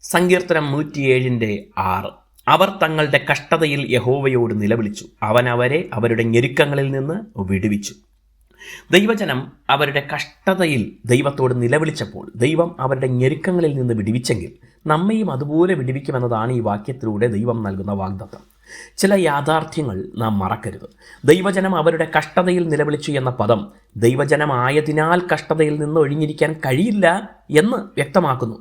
സങ്കീർത്തനം 107:6. അവർ തങ്ങളുടെ കഷ്ടതയിൽ യഹോവയോട് നിലവിളിച്ചു, അവൻ അവരെ അവരുടെ ഞെരുക്കങ്ങളിൽ നിന്ന് വിടുവിച്ചു. ദൈവജനം അവരുടെ കഷ്ടതയിൽ ദൈവത്തോട് നിലവിളിച്ചപ്പോൾ ദൈവം അവരുടെ ഞെരുക്കങ്ങളിൽ നിന്ന് വിടുവിച്ചെങ്കിൽ നമ്മയും അതുപോലെ വിടുവിക്കുമെന്നതാണ് ഈ വാക്യത്തിലൂടെ ദൈവം നൽകുന്ന വാഗ്ദത്തം. ചില യാഥാർത്ഥ്യങ്ങൾ നാം മറക്കരുത്. ദൈവജനം അവരുടെ കഷ്ടതയിൽ നിലവിളിച്ചു എന്ന പദം ദൈവജനമായതിനാൽ കഷ്ടതയിൽ നിന്ന് ഒഴിഞ്ഞിരിക്കാൻ കഴിയില്ല എന്ന് വ്യക്തമാക്കുന്നു.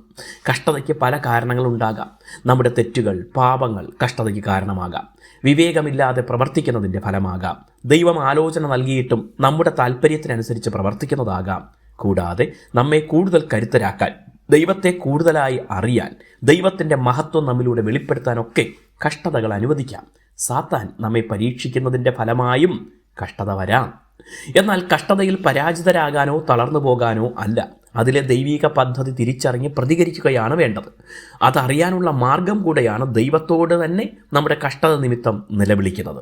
കഷ്ടതയ്ക്ക് പല കാരണങ്ങളുണ്ടാകാം. നമ്മുടെ തെറ്റുകൾ, പാപങ്ങൾ കഷ്ടതയ്ക്ക് കാരണമാകാം. വിവേകമില്ലാതെ പ്രവർത്തിക്കുന്നതിൻ്റെ ഫലമാകാം. ദൈവം ആലോചന നൽകിയിട്ടും നമ്മുടെ താല്പര്യത്തിനനുസരിച്ച് പ്രവർത്തിക്കുന്നതാകാം. കൂടാതെ നമ്മെ കൂടുതൽ കരുത്തരാക്കാൻ, ദൈവത്തെ കൂടുതലായി അറിയാൻ, ദൈവത്തിൻ്റെ മഹത്വം നമ്മിലൂടെ വെളിപ്പെടുത്താനൊക്കെ കഷ്ടതകൾ അനുവദിക്കാം. സാത്താൻ നമ്മെ പരീക്ഷിക്കുന്നതിൻ്റെ ഫലമായും കഷ്ടത വരാം. എന്നാൽ കഷ്ടതയിൽ പരാജിതരാകാനോ തളർന്നു പോകാനോ അല്ല, അതിലെ ദൈവിക പദ്ധതി തിരിച്ചറിഞ്ഞ് പ്രതികരിക്കുകയാണ് വേണ്ടത്. അതറിയാനുള്ള മാർഗം കൂടെയാണ് ദൈവത്തോട് തന്നെ നമ്മുടെ കഷ്ടത നിമിത്തം നിലവിളിക്കുന്നത്.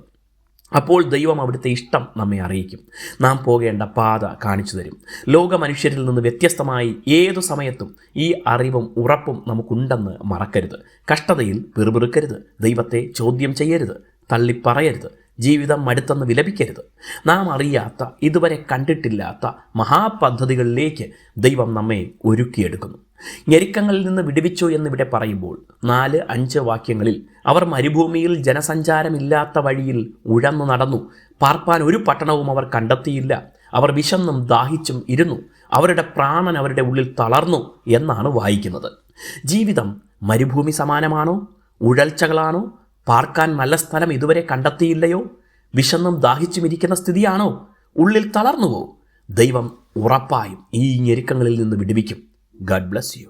അപ്പോൾ ദൈവം അവിടുത്തെ ഇഷ്ടം നമ്മെ അറിയിക്കും. നാം പോകേണ്ട പാത കാണിച്ചു തരും. ലോക മനുഷ്യരിൽ നിന്ന് വ്യത്യസ്തമായി ഏതു സമയത്തും ഈ അറിവും ഉറപ്പും നമുക്കുണ്ടെന്ന് മറക്കരുത്. കഷ്ടതയിൽ പിറുപിറുക്കരുത്. ദൈവത്തെ ചോദ്യം ചെയ്യരുത്. തള്ളിപ്പറയരുത്. ജീവിതം മടുത്തെന്ന് വിലപിക്കരുത്. നാം അറിയാത്ത, ഇതുവരെ കണ്ടിട്ടില്ലാത്ത മഹാപദ്ധതികളിലേക്ക് ദൈവം നമ്മെ ഒരുക്കിയെടുക്കുന്നു. ഞെരുക്കങ്ങളിൽ നിന്ന് വിടുവിച്ചു എന്നിവിടെ പറയുമ്പോൾ 4-5 വാക്യങ്ങളിൽ അവർ മരുഭൂമിയിൽ ജനസഞ്ചാരമില്ലാത്ത വഴിയിൽ ഉഴന്നു നടന്നു. പാർപ്പാൻ ഒരു പട്ടണവും അവർ കണ്ടെത്തിയില്ല. അവർ വിശന്നും ദാഹിച്ചും ഇരുന്നു. അവരുടെ പ്രാണൻ അവരുടെ ഉള്ളിൽ തളർന്നു എന്നാണ് വായിക്കുന്നത്. ജീവിതം മരുഭൂമി സമാനമാണോ? ഉഴൽച്ചകളാണോ? പാർക്കാൻ നല്ല സ്ഥലം ഇതുവരെ കണ്ടെത്തിയില്ലയോ? വിശന്നും ദാഹിച്ചും ഇരിക്കുന്ന സ്ഥിതിയാണോ? ഉള്ളിൽ തളർന്നുവോ? ദൈവം ഉറപ്പായും ഈ ഞെരുക്കങ്ങളിൽ നിന്ന് വിടുവിക്കും. God bless you.